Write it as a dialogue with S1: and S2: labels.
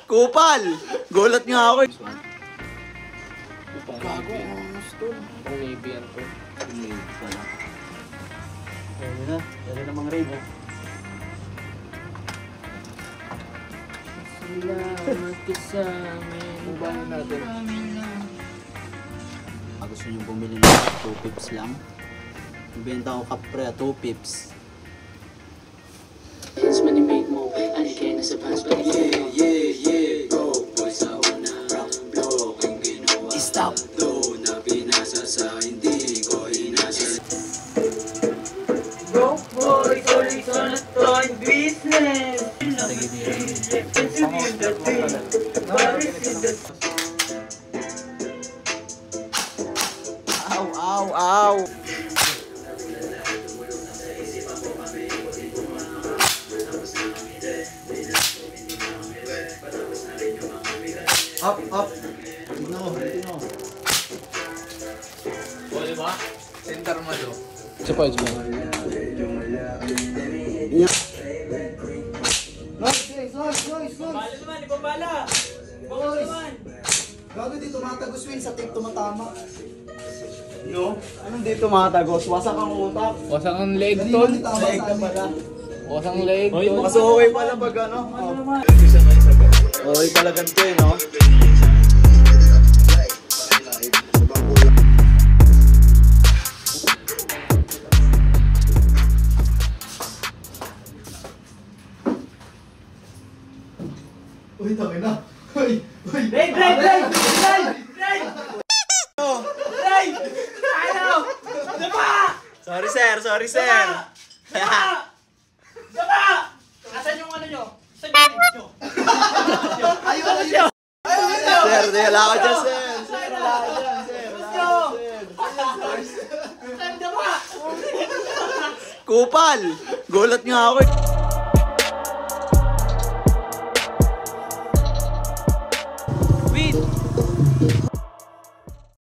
S1: Kupal! Gulat nga ako.
S2: Gago, angas to. Pang Navy yan to.
S1: Navy pala. Pwede na. Pwede namang raid ha.
S2: Salamat ka sa amin.
S3: Ubahin natin.
S1: Gusto nyo bumili ng 2 pips lang? Ibenta ko kapre 2 pips. Stop!
S4: Broke boy, sorry, not doing business.
S1: Ow, ow, ow! Up, up! Tignan mo, tignan mo.
S3: O, diba? Center mo do.
S2: Isa pa, isa pa.
S1: Noise!
S4: Bala naman, di ba bala? Bala naman.
S1: Gago di tumatagos Win, sa tape tumatama. No? Anong di tumatagos? Wasak ang utak.
S2: Wasak ang leg, tol.
S1: Leg ka pala.
S2: Wasak ang leg, tol.
S1: Mas okay pala pag ano. Okay pala ganito eh, no?
S3: Uy, tangin na. Uy!
S4: Ray! Ano? Daba!
S1: Sorry sir!
S4: Daba! Asan yung ano nyo? Asan yung lips nyo? Ayun!
S1: Sir, di wala ka dyan, sir! Sir, wala ka dyan, sir!
S4: Saan daba?
S1: Kupal! Gulat nga ako eh!